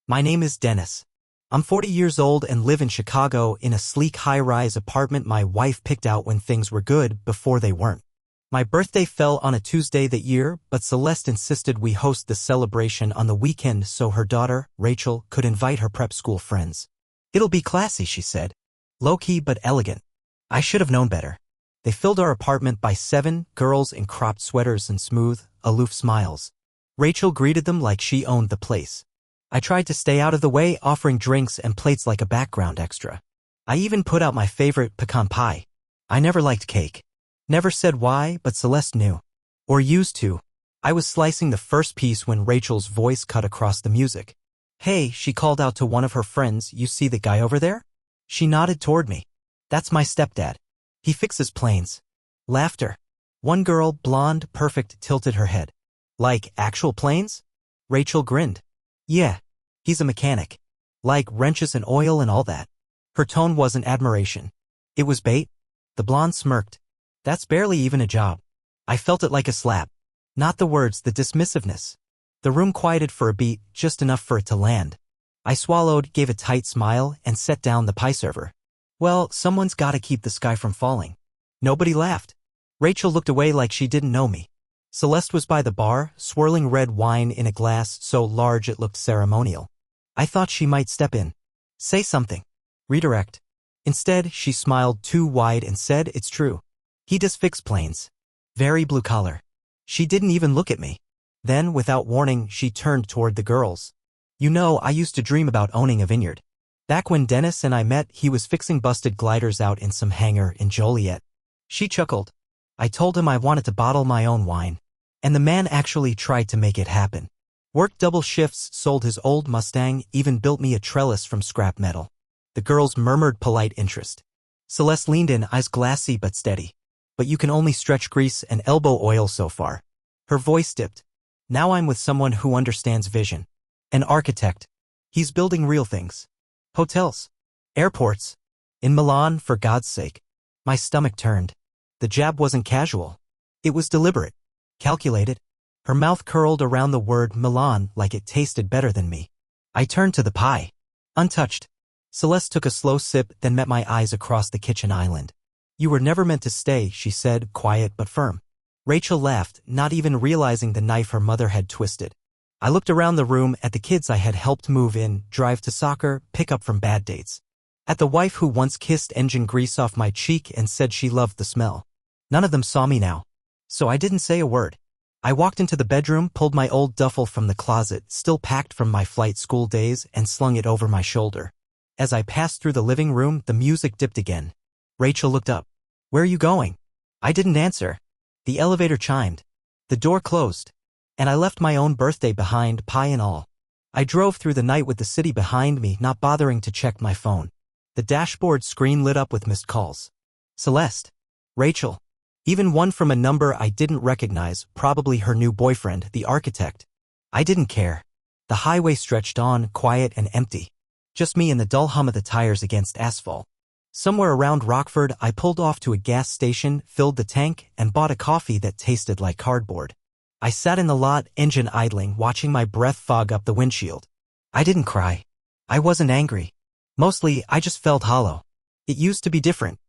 My name is Dennis. I'm 40 years old and live in Chicago in a sleek high-rise apartment my wife picked out when things were good before they weren't. My birthday fell on a Tuesday that year, but Celeste insisted we host the celebration on the weekend so her daughter, Rachel, could invite her prep school friends. It'll be classy, she said. Low-key but elegant. I should have known better. They filled our apartment by 7 girls in cropped sweaters and smooth, aloof smiles. Rachel greeted them like she owned the place. I tried to stay out of the way, offering drinks and plates like a background extra. I even put out my favorite pecan pie. I never liked cake. Never said why, but Celeste knew. Or used to. I was slicing the first piece when Rachel's voice cut across the music. "Hey," she called out to one of her friends, "you see the guy over there?" She nodded toward me. "That's my stepdad. He fixes planes." Laughter. One girl, blonde, perfect, tilted her head. "Like actual planes?" Rachel grinned. "Yeah, he's a mechanic. Like wrenches and oil and all that." Her tone wasn't admiration. It was bait. The blonde smirked. "That's barely even a job." I felt it like a slap. Not the words, the dismissiveness. The room quieted for a beat, just enough for it to land. I swallowed, gave a tight smile, and set down the pie server. Well, someone's gotta keep the sky from falling. Nobody laughed. Rachel looked away like she didn't know me. Celeste was by the bar, swirling red wine in a glass so large it looked ceremonial. I thought she might step in. Say something. Redirect. Instead, she smiled too wide and said, "It's true. He does fix planes. Very blue collar." She didn't even look at me. Then, without warning, she turned toward the girls. "You know, I used to dream about owning a vineyard. Back when Dennis and I met, he was fixing busted gliders out in some hangar in Joliet." She chuckled. "I told him I wanted to bottle my own wine. And the man actually tried to make it happen. Worked double shifts, sold his old Mustang, even built me a trellis from scrap metal." The girls murmured polite interest. Celeste leaned in, eyes glassy but steady. "But you can only stretch grease and elbow oil so far." Her voice dipped. "Now I'm with someone who understands vision. An architect. He's building real things. Hotels. Airports. In Milan, for God's sake." My stomach turned. The jab wasn't casual. It was deliberate. Calculated. Her mouth curled around the word Milan like it tasted better than me. I turned to the pie. Untouched. Celeste took a slow sip, then met my eyes across the kitchen island. "You were never meant to stay," she said, quiet but firm. Rachel laughed, not even realizing the knife her mother had twisted. I looked around the room at the kids I had helped move in, drive to soccer, pick up from bad dates. At the wife who once kissed engine grease off my cheek and said she loved the smell. None of them saw me now. So I didn't say a word. I walked into the bedroom, pulled my old duffel from the closet, still packed from my flight school days, and slung it over my shoulder. As I passed through the living room, the music dipped again. Rachel looked up. "Where are you going?" I didn't answer. The elevator chimed. The door closed. And I left my own birthday behind, pie and all. I drove through the night with the city behind me, not bothering to check my phone. The dashboard screen lit up with missed calls. Celeste. Rachel. Even one from a number I didn't recognize, probably her new boyfriend, the architect. I didn't care. The highway stretched on, quiet and empty. Just me and the dull hum of the tires against asphalt. Somewhere around Rockford, I pulled off to a gas station, filled the tank, and bought a coffee that tasted like cardboard. I sat in the lot, engine idling, watching my breath fog up the windshield. I didn't cry. I wasn't angry. Mostly, I just felt hollow. It used to be different.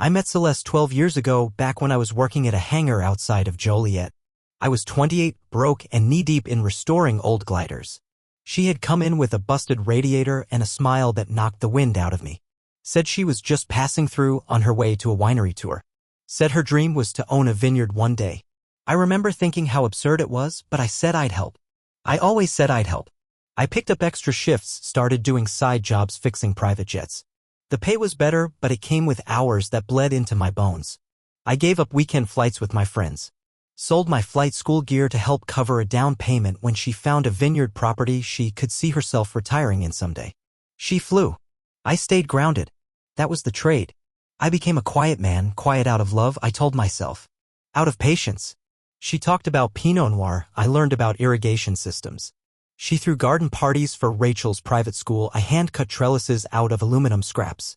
I met Celeste 12 years ago, back when I was working at a hangar outside of Joliet. I was 28, broke, and knee-deep in restoring old gliders. She had come in with a busted radiator and a smile that knocked the wind out of me. Said she was just passing through on her way to a winery tour. Said her dream was to own a vineyard one day. I remember thinking how absurd it was, but I said I'd help. I always said I'd help. I picked up extra shifts, started doing side jobs fixing private jets. The pay was better, but it came with hours that bled into my bones. I gave up weekend flights with my friends. Sold my flight school gear to help cover a down payment when she found a vineyard property she could see herself retiring in someday. She flew. I stayed grounded. That was the trade. I became a quiet man, quiet out of love, I told myself. Out of patience. She talked about Pinot Noir, I learned about irrigation systems. She threw garden parties for Rachel's private school, I hand-cut trellises out of aluminum scraps.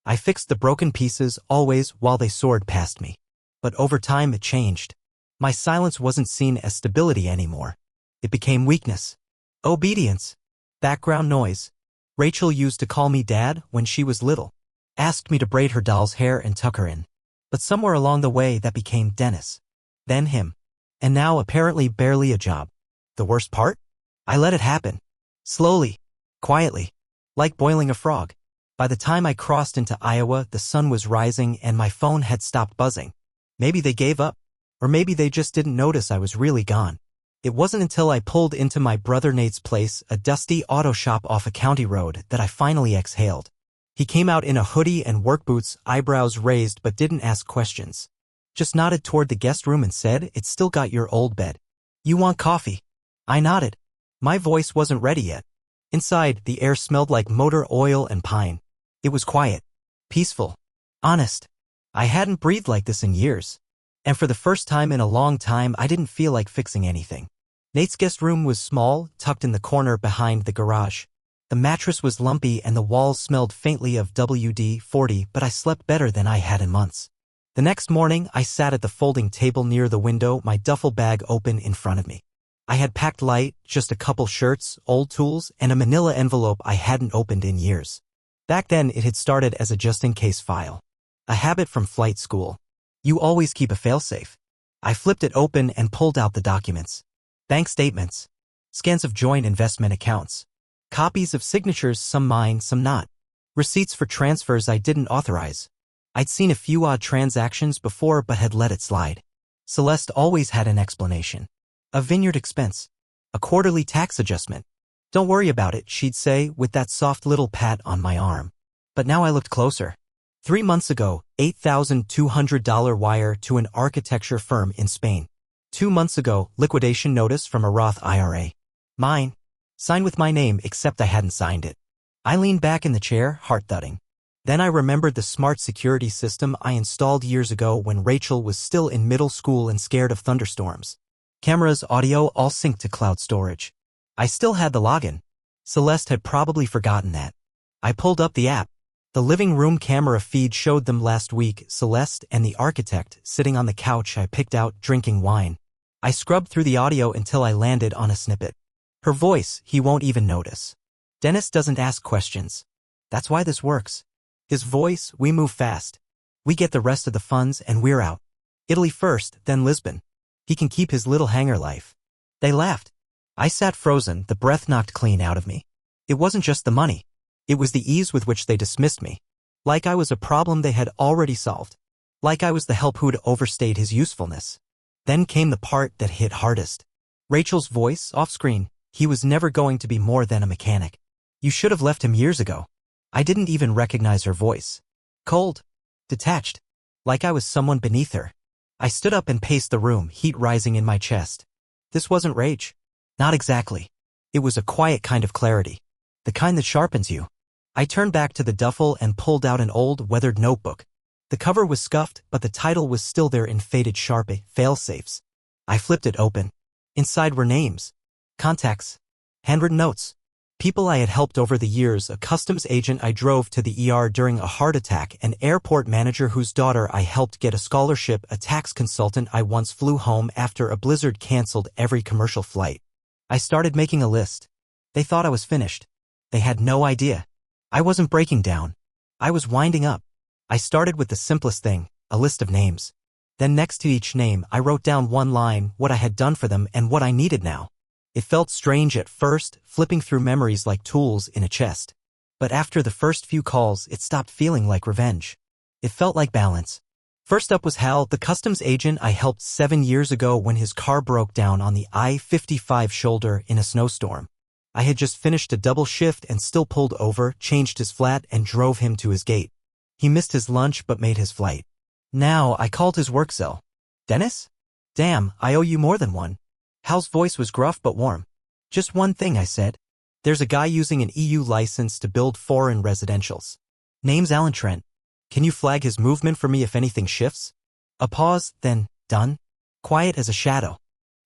I fixed the broken pieces, always, while they soared past me. But over time it changed. My silence wasn't seen as stability anymore. It became weakness. Obedience. Background noise. Rachel used to call me Dad when she was little. Asked me to braid her doll's hair and tuck her in. But somewhere along the way that became Dennis. Then him. And now apparently barely a job. The worst part? I let it happen. Slowly. Quietly. Like boiling a frog. By the time I crossed into Iowa, the sun was rising and my phone had stopped buzzing. Maybe they gave up. Or maybe they just didn't notice I was really gone. It wasn't until I pulled into my brother Nate's place, a dusty auto shop off a county road, that I finally exhaled. He came out in a hoodie and work boots, eyebrows raised but didn't ask questions. Just nodded toward the guest room and said, "It's still got your old bed. You want coffee?" I nodded. My voice wasn't ready yet. Inside, the air smelled like motor oil and pine. It was quiet. Peaceful. Honest. I hadn't breathed like this in years. And for the first time in a long time, I didn't feel like fixing anything. Nate's guest room was small, tucked in the corner behind the garage. The mattress was lumpy and the walls smelled faintly of WD-40, but I slept better than I had in months. The next morning, I sat at the folding table near the window, my duffel bag open in front of me. I had packed light, just a couple shirts, old tools, and a manila envelope I hadn't opened in years. Back then, it had started as a just-in-case file. A habit from flight school. You always keep a failsafe. I flipped it open and pulled out the documents. Bank statements. Scans of joint investment accounts. Copies of signatures, some mine, some not. Receipts for transfers I didn't authorize. I'd seen a few odd transactions before but had let it slide. Celeste always had an explanation. A vineyard expense. A quarterly tax adjustment. "Don't worry about it," she'd say with that soft little pat on my arm. But now I looked closer. 3 months ago, $8,200 wire to an architecture firm in Spain. 2 months ago, liquidation notice from a Roth IRA. Mine. Signed with my name except I hadn't signed it. I leaned back in the chair, heart thudding. Then I remembered the smart security system I installed years ago when Rachel was still in middle school and scared of thunderstorms. Cameras, audio, all synced to cloud storage. I still had the login. Celeste had probably forgotten that. I pulled up the app. The living room camera feed showed them last week, Celeste and the architect sitting on the couch I picked out drinking wine. I scrubbed through the audio until I landed on a snippet. Her voice, he won't even notice. Dennis doesn't ask questions. That's why this works. His voice, we move fast. We get the rest of the funds and we're out. Italy first, then Lisbon. He can keep his little hangar life. They laughed. I sat frozen, the breath knocked clean out of me. It wasn't just the money. It was the ease with which they dismissed me. Like I was a problem they had already solved. Like I was the help who'd overstayed his usefulness. Then came the part that hit hardest. Rachel's voice, off-screen. He was never going to be more than a mechanic. You should have left him years ago. I didn't even recognize her voice. Cold. Detached. Like I was someone beneath her. I stood up and paced the room, heat rising in my chest. This wasn't rage. Not exactly. It was a quiet kind of clarity. The kind that sharpens you. I turned back to the duffel and pulled out an old, weathered notebook. The cover was scuffed, but the title was still there in faded Sharpie, fail-safes. I flipped it open. Inside were names. Contacts. Handwritten notes. People I had helped over the years, a customs agent I drove to the ER during a heart attack, an airport manager whose daughter I helped get a scholarship, a tax consultant I once flew home after a blizzard canceled every commercial flight. I started making a list. They thought I was finished. They had no idea. I wasn't breaking down. I was winding up. I started with the simplest thing, a list of names. Then next to each name, I wrote down one line, what I had done for them and what I needed now. It felt strange at first, flipping through memories like tools in a chest. But after the first few calls, it stopped feeling like revenge. It felt like balance. First up was Hal, the customs agent I helped 7 years ago when his car broke down on the I-55 shoulder in a snowstorm. I had just finished a double shift and still pulled over, changed his flat, and drove him to his gate. He missed his lunch but made his flight. Now, I called his work cell. Dennis? Damn, I owe you more than one. Hal's voice was gruff but warm. Just one thing, I said. There's a guy using an EU license to build foreign residentials. Name's Alan Trent. Can you flag his movement for me if anything shifts? A pause, then, done. Quiet as a shadow.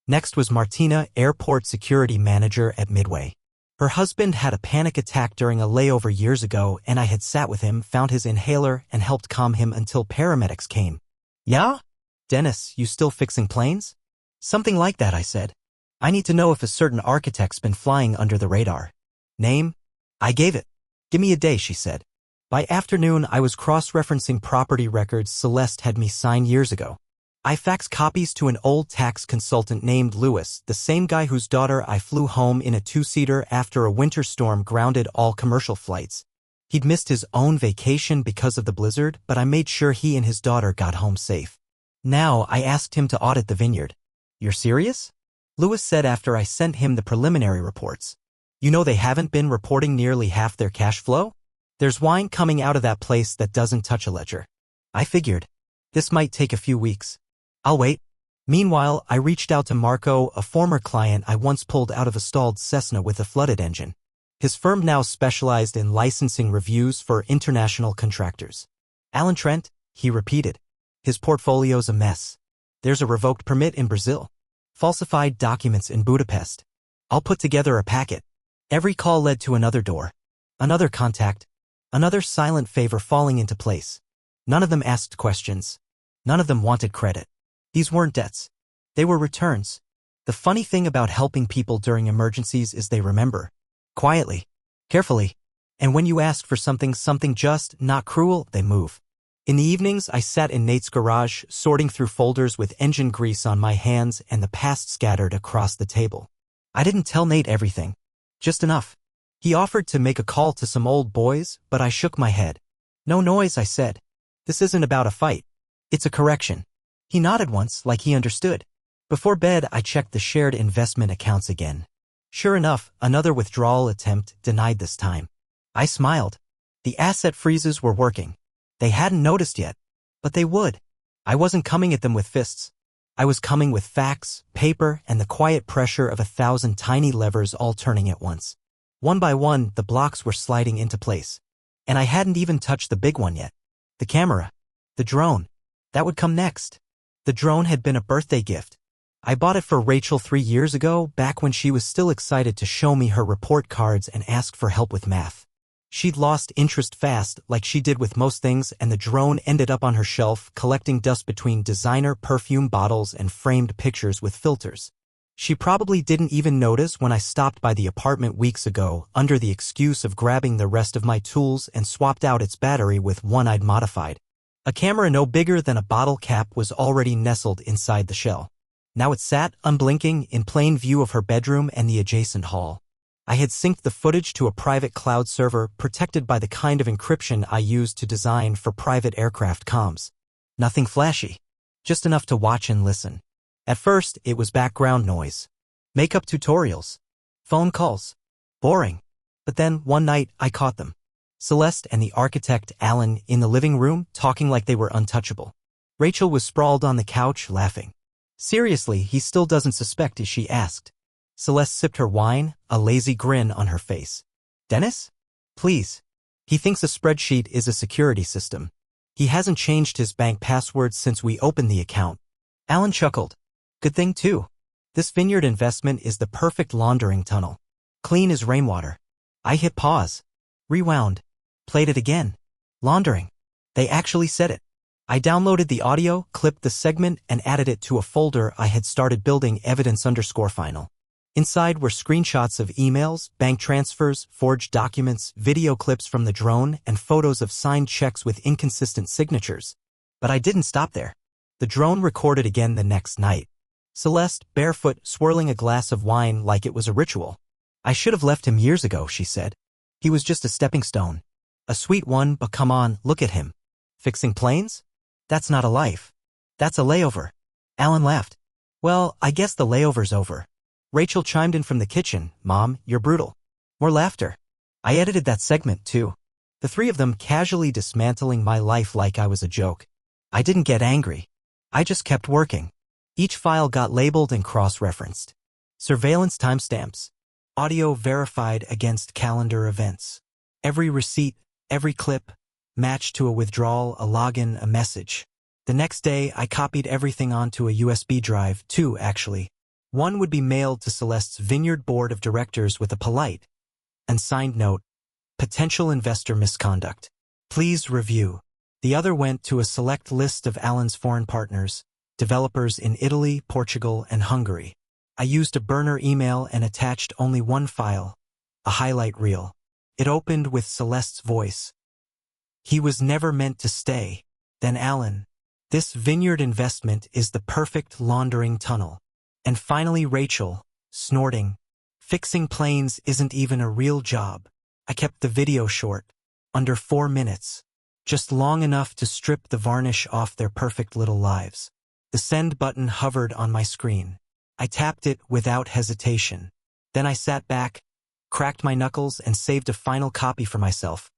Next was Martina, airport security manager at Midway. Her husband had a panic attack during a layover years ago and I had sat with him, found his inhaler, and helped calm him until paramedics came. Yeah? Dennis, you still fixing planes? Something like that, I said. I need to know if a certain architect's been flying under the radar. Name? I gave it. Give me a day, she said. By afternoon, I was cross-referencing property records Celeste had me sign years ago. I faxed copies to an old tax consultant named Lewis, the same guy whose daughter I flew home in a two-seater after a winter storm grounded all commercial flights. He'd missed his own vacation because of the blizzard, but I made sure he and his daughter got home safe. Now, I asked him to audit the vineyard. You're serious? Lewis said after I sent him the preliminary reports. You know they haven't been reporting nearly half their cash flow? There's wine coming out of that place that doesn't touch a ledger. I figured. This might take a few weeks. I'll wait. Meanwhile, I reached out to Marco, a former client I once pulled out of a stalled Cessna with a flooded engine. His firm now specialized in licensing reviews for international contractors. Alan Trent, he repeated. His portfolio's a mess. There's a revoked permit in Brazil. Falsified documents in Budapest. I'll put together a packet. Every call led to another door. Another contact. Another silent favor falling into place. None of them asked questions. None of them wanted credit. These weren't debts. They were returns. The funny thing about helping people during emergencies is they remember. Quietly. Carefully. And when you ask for something just, not cruel, they move. In the evenings, I sat in Nate's garage, sorting through folders with engine grease on my hands and the past scattered across the table. I didn't tell Nate everything. Just enough. He offered to make a call to some old boys, but I shook my head. No noise, I said. This isn't about a fight. It's a correction. He nodded once, like he understood. Before bed, I checked the shared investment accounts again. Sure enough, another withdrawal attempt, denied this time. I smiled. The asset freezes were working. They hadn't noticed yet. But they would. I wasn't coming at them with fists. I was coming with facts, paper, and the quiet pressure of 1,000 tiny levers all turning at once. One by one, the blocks were sliding into place. And I hadn't even touched the big one yet. The camera. The drone. That would come next. The drone had been a birthday gift. I bought it for Rachel 3 years ago, back when she was still excited to show me her report cards and ask for help with math. She'd lost interest fast, like she did with most things, and the drone ended up on her shelf, collecting dust between designer perfume bottles and framed pictures with filters. She probably didn't even notice when I stopped by the apartment weeks ago, under the excuse of grabbing the rest of my tools and swapped out its battery with one I'd modified. A camera no bigger than a bottle cap was already nestled inside the shell. Now it sat, unblinking, in plain view of her bedroom and the adjacent hall. I had synced the footage to a private cloud server protected by the kind of encryption I used to design for private aircraft comms. Nothing flashy. Just enough to watch and listen. At first, it was background noise. Makeup tutorials. Phone calls. Boring. But then, one night, I caught them. Celeste and the architect Alan in the living room, talking like they were untouchable. Rachel was sprawled on the couch, laughing. Seriously, he still doesn't suspect, as she asked. Celeste sipped her wine, a lazy grin on her face. Dennis? Please. He thinks a spreadsheet is a security system. He hasn't changed his bank password since we opened the account. Alan chuckled. Good thing, too. This vineyard investment is the perfect laundering tunnel. Clean as rainwater. I hit pause. Rewound. Played it again. Laundering. They actually said it. I downloaded the audio, clipped the segment, and added it to a folder I had started building evidence_final. Inside were screenshots of emails, bank transfers, forged documents, video clips from the drone, and photos of signed checks with inconsistent signatures. But I didn't stop there. The drone recorded again the next night. Celeste, barefoot, swirling a glass of wine like it was a ritual. I should have left him years ago, she said. He was just a stepping stone. A sweet one, but come on, look at him. Fixing planes? That's not a life. That's a layover. Alan laughed. Well, I guess the layover's over. Rachel chimed in from the kitchen. Mom, you're brutal. More laughter. I edited that segment, too. The three of them casually dismantling my life like I was a joke. I didn't get angry. I just kept working. Each file got labeled and cross-referenced. Surveillance timestamps. Audio verified against calendar events. Every receipt, every clip, matched to a withdrawal, a login, a message. The next day, I copied everything onto a USB drive, 2 actually. One would be mailed to Celeste's Vineyard Board of Directors with a polite and signed note, potential investor misconduct. Please review. The other went to a select list of Alan's foreign partners, developers in Italy, Portugal, and Hungary. I used a burner email and attached only one file, a highlight reel. It opened with Celeste's voice. "He was never meant to stay." Then Alan. "This vineyard investment is the perfect laundering tunnel." And finally Rachel, snorting. "Fixing planes isn't even a real job." I kept the video short, under 4 minutes, just long enough to strip the varnish off their perfect little lives. The send button hovered on my screen. I tapped it without hesitation. Then I sat back, cracked my knuckles, and saved a final copy for myself,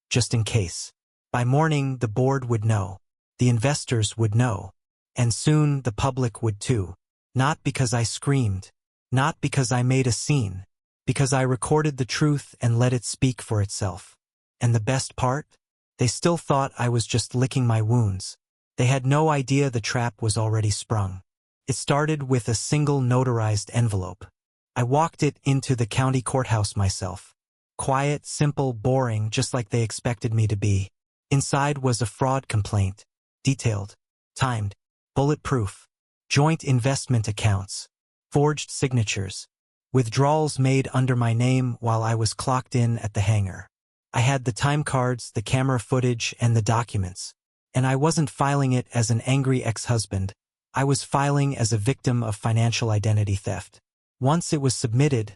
just in case. By morning, the board would know. The investors would know. And soon the public would too. Not because I screamed. Not because I made a scene. Because I recorded the truth and let it speak for itself. And the best part? They still thought I was just licking my wounds. They had no idea the trap was already sprung. It started with a single notarized envelope. I walked it into the county courthouse myself. Quiet, simple, boring, just like they expected me to be. Inside was a fraud complaint. Detailed. Timed. Bulletproof. Joint investment accounts. Forged signatures. Withdrawals made under my name while I was clocked in at the hangar. I had the time cards, the camera footage, and the documents. And I wasn't filing it as an angry ex-husband. I was filing as a victim of financial identity theft. Once it was submitted,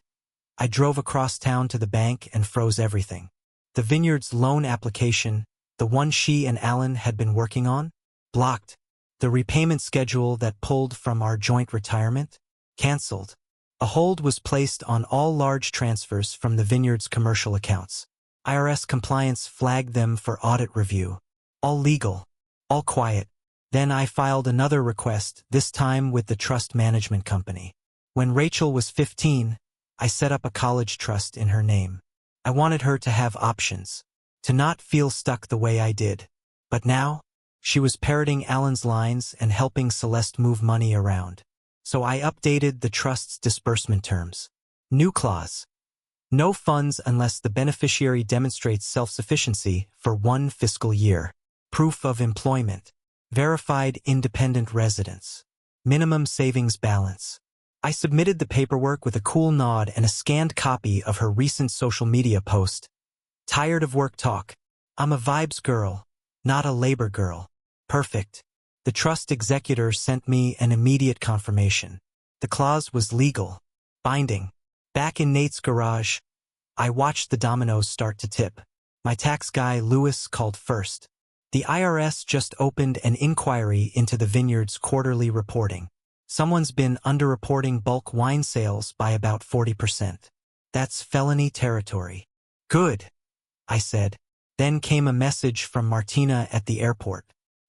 I drove across town to the bank and froze everything. The vineyard's loan application, the one she and Alan had been working on, blocked. The repayment schedule that pulled from our joint retirement, canceled. A hold was placed on all large transfers from the vineyard's commercial accounts. IRS compliance flagged them for audit review. All legal. All quiet. Then I filed another request, this time with the trust management company. When Rachel was 15, I set up a college trust in her name. I wanted her to have options, to not feel stuck the way I did. But now, she was parroting Alan's lines and helping Celeste move money around. So I updated the trust's disbursement terms. New clause. No funds unless the beneficiary demonstrates self-sufficiency for 1 fiscal year. Proof of employment. Verified independent residence. Minimum savings balance. I submitted the paperwork with a cool nod and a scanned copy of her recent social media post. Tired of work talk. I'm a vibes girl, not a labor girl. Perfect. The trust executor sent me an immediate confirmation. The clause was legal. Binding. Back in Nate's garage, I watched the dominoes start to tip. My tax guy, Lewis, called first. The IRS just opened an inquiry into the vineyard's quarterly reporting. Someone's been underreporting bulk wine sales by about 40%. That's felony territory. Good, I said. Then came a message from Martina at the airport.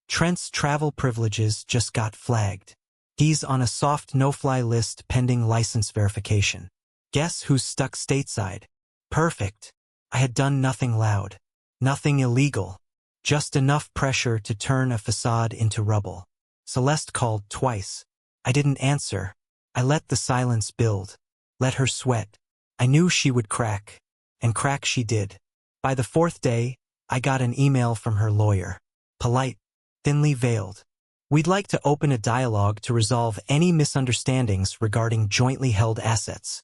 Trent's travel privileges just got flagged. He's on a soft no-fly list pending license verification. Guess who's stuck stateside? Perfect. I had done nothing loud. Nothing illegal. Just enough pressure to turn a facade into rubble. Celeste called twice. I didn't answer. I let the silence build. Let her sweat. I knew she would crack. And crack she did. By the 4th day, I got an email from her lawyer. Polite. Thinly veiled. We'd like to open a dialogue to resolve any misunderstandings regarding jointly held assets.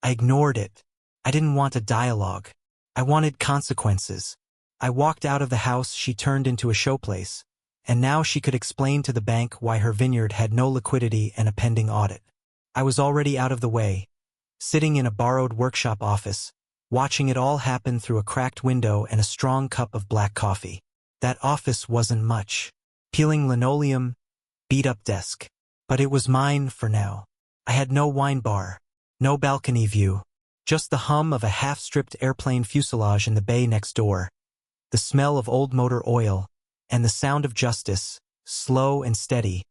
I ignored it. I didn't want a dialogue. I wanted consequences. I walked out of the house she turned into a showplace, and now she could explain to the bank why her vineyard had no liquidity and a pending audit. I was already out of the way, sitting in a borrowed workshop office, watching it all happen through a cracked window and a strong cup of black coffee. That office wasn't much. Peeling linoleum, beat-up desk. But it was mine for now. I had no wine bar, no balcony view, just the hum of a half-stripped airplane fuselage in the bay next door, the smell of old motor oil, and the sound of justice, slow and steady,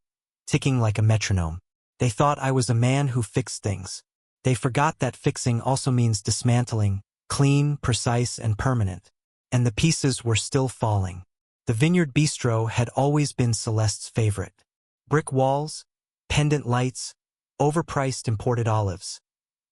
ticking like a metronome. They thought I was a man who fixed things. They forgot that fixing also means dismantling, clean, precise, and permanent. And the pieces were still falling. The Vineyard Bistro had always been Celeste's favorite. Brick walls, pendant lights, overpriced imported olives.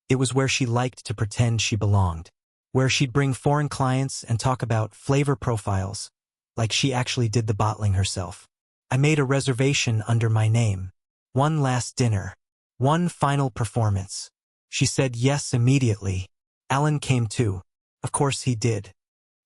It was where she liked to pretend she belonged. Where she'd bring foreign clients and talk about flavor profiles, like she actually did the bottling herself. I made a reservation under my name. One last dinner. One final performance. She said yes immediately. Alan came too. Of course he did.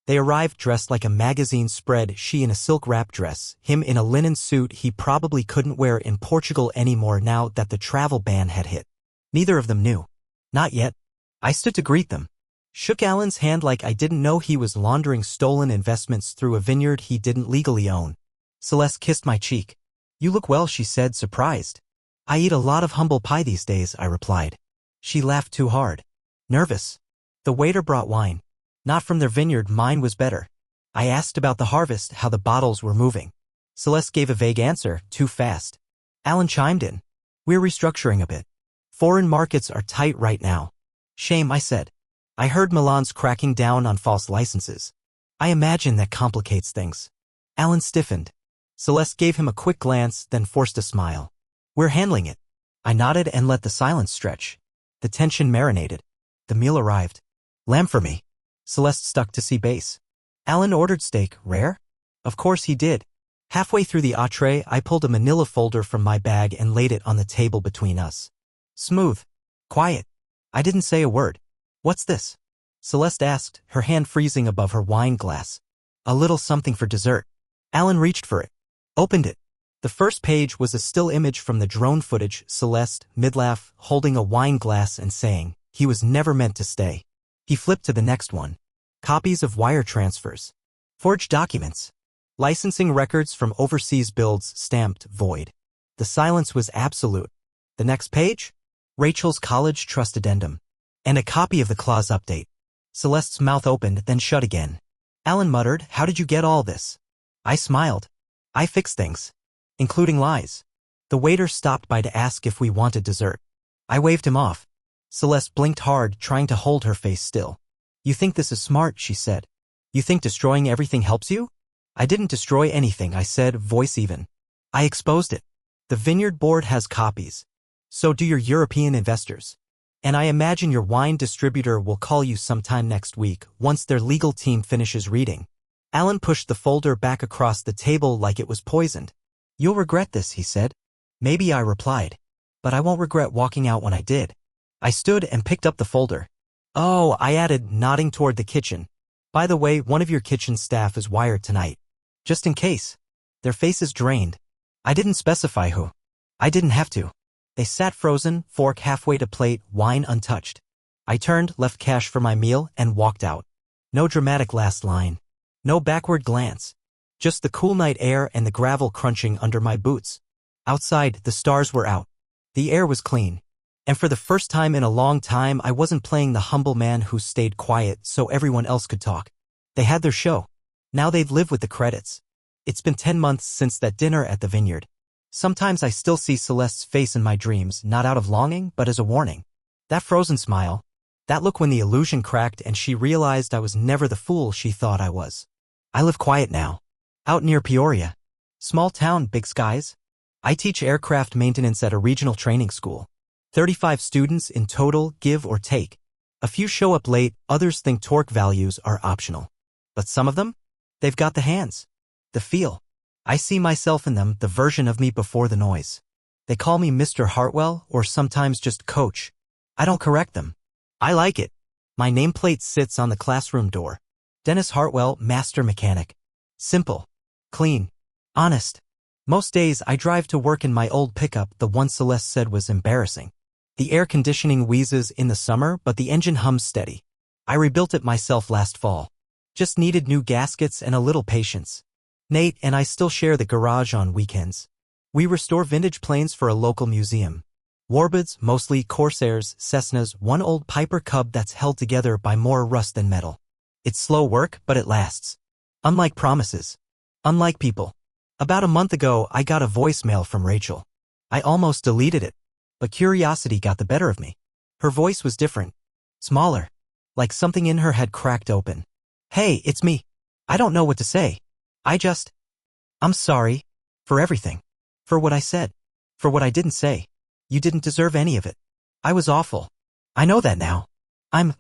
They arrived dressed like a magazine spread, she in a silk wrap dress, him in a linen suit he probably couldn't wear in Portugal anymore now that the travel ban had hit. Neither of them knew. Not yet. I stood to greet them. Shook Alan's hand like I didn't know he was laundering stolen investments through a vineyard he didn't legally own. Celeste kissed my cheek. You look well, she said, surprised. I eat a lot of humble pie these days, I replied. She laughed too hard. Nervous. The waiter brought wine. Not from their vineyard, mine was better. I asked about the harvest, how the bottles were moving. Celeste gave a vague answer, too fast. Alan chimed in. We're restructuring a bit. Foreign markets are tight right now. Shame, I said. I heard Milan's cracking down on false licenses. I imagine that complicates things. Alan stiffened. Celeste gave him a quick glance, then forced a smile. We're handling it. I nodded and let the silence stretch. The tension marinated. The meal arrived. Lamb for me. Celeste stuck to sea base. Alan ordered steak, rare? Of course he did. Halfway through the entree, I pulled a manila folder from my bag and laid it on the table between us. Smooth. Quiet. I didn't say a word. What's this? Celeste asked, her hand freezing above her wine glass. A little something for dessert. Alan reached for it. Opened it. The first page was a still image from the drone footage, Celeste, mid-laugh, holding a wine glass and saying, he was never meant to stay. He flipped to the next one. Copies of wire transfers. Forged documents. Licensing records from overseas builds stamped void. The silence was absolute. The next page? Rachel's college trust addendum. And a copy of the clause update. Celeste's mouth opened, then shut again. Alan muttered, how did you get all this? I smiled. I fix things. Including lies. The waiter stopped by to ask if we wanted dessert. I waved him off. Celeste blinked hard, trying to hold her face still. You think this is smart, she said. You think destroying everything helps you? I didn't destroy anything, I said, voice even. I exposed it. The vineyard board has copies. So do your European investors. And I imagine your wine distributor will call you sometime next week, once their legal team finishes reading. Alan pushed the folder back across the table like it was poisoned. You'll regret this, he said. Maybe, I replied. But I won't regret walking out when I did. I stood and picked up the folder. Oh, I added, nodding toward the kitchen. By the way, one of your kitchen staff is wired tonight. Just in case. Their faces drained. I didn't specify who. I didn't have to. They sat frozen, fork halfway to plate, wine untouched. I turned, left cash for my meal, and walked out. No dramatic last line. No backward glance. Just the cool night air and the gravel crunching under my boots. Outside, the stars were out. The air was clean. And for the first time in a long time, I wasn't playing the humble man who stayed quiet so everyone else could talk. They had their show. Now they'd live with the credits. It's been 10 months since that dinner at the vineyard. Sometimes I still see Celeste's face in my dreams, not out of longing, but as a warning. That frozen smile. That look when the illusion cracked and she realized I was never the fool she thought I was. I live quiet now. Out near Peoria. Small town, big skies. I teach aircraft maintenance at a regional training school. 35 students in total, give or take. A few show up late, others think torque values are optional. But some of them? They've got the hands. The feel. I see myself in them, the version of me before the noise. They call me Mr. Hartwell or sometimes just Coach. I don't correct them. I like it. My nameplate sits on the classroom door. Dennis Hartwell, Master Mechanic. Simple. Clean. Honest. Most days I drive to work in my old pickup, the one Celeste said was embarrassing. The air conditioning wheezes in the summer, but the engine hums steady. I rebuilt it myself last fall. Just needed new gaskets and a little patience. Nate and I still share the garage on weekends. We restore vintage planes for a local museum. Warbirds, mostly Corsairs, Cessnas, one old Piper Cub that's held together by more rust than metal. It's slow work, but it lasts. Unlike promises. Unlike people. About a month ago, I got a voicemail from Rachel. I almost deleted it. But curiosity got the better of me. Her voice was different. Smaller. Like something in her had cracked open. Hey, it's me. I don't know what to say. I'm sorry. For everything. For what I said. For what I didn't say. You didn't deserve any of it. I was awful. I know that now. I'm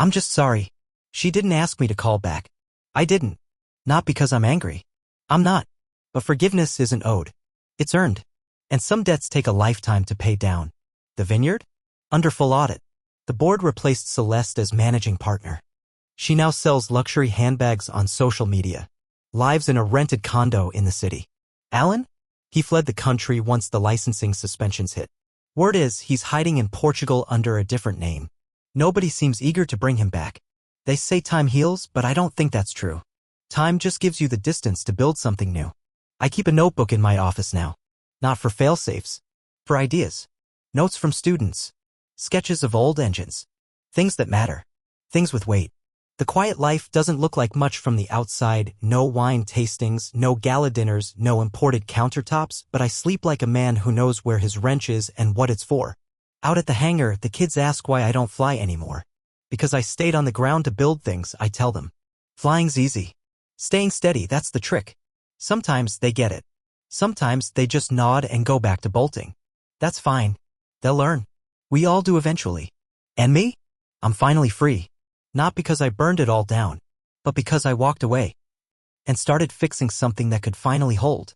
just sorry. She didn't ask me to call back. I didn't. Not because I'm angry. I'm not. But forgiveness isn't owed. It's earned. And some debts take a lifetime to pay down. The vineyard? Under full audit. The board replaced Celeste as managing partner. She now sells luxury handbags on social media, lives in a rented condo in the city. Alan? He fled the country once the licensing suspensions hit. Word is he's hiding in Portugal under a different name. Nobody seems eager to bring him back. They say time heals, but I don't think that's true. Time just gives you the distance to build something new. I keep a notebook in my office now. Not for fail-safes. For ideas. Notes from students. Sketches of old engines. Things that matter. Things with weight. The quiet life doesn't look like much from the outside. No wine tastings, no gala dinners, no imported countertops, but I sleep like a man who knows where his wrench is and what it's for. Out at the hangar, the kids ask why I don't fly anymore. Because I stayed on the ground to build things, I tell them. Flying's easy. Staying steady, that's the trick. Sometimes they get it. Sometimes they just nod and go back to bolting. That's fine. They'll learn. We all do eventually. And me? I'm finally free. Not because I burned it all down, but because I walked away and started fixing something that could finally hold.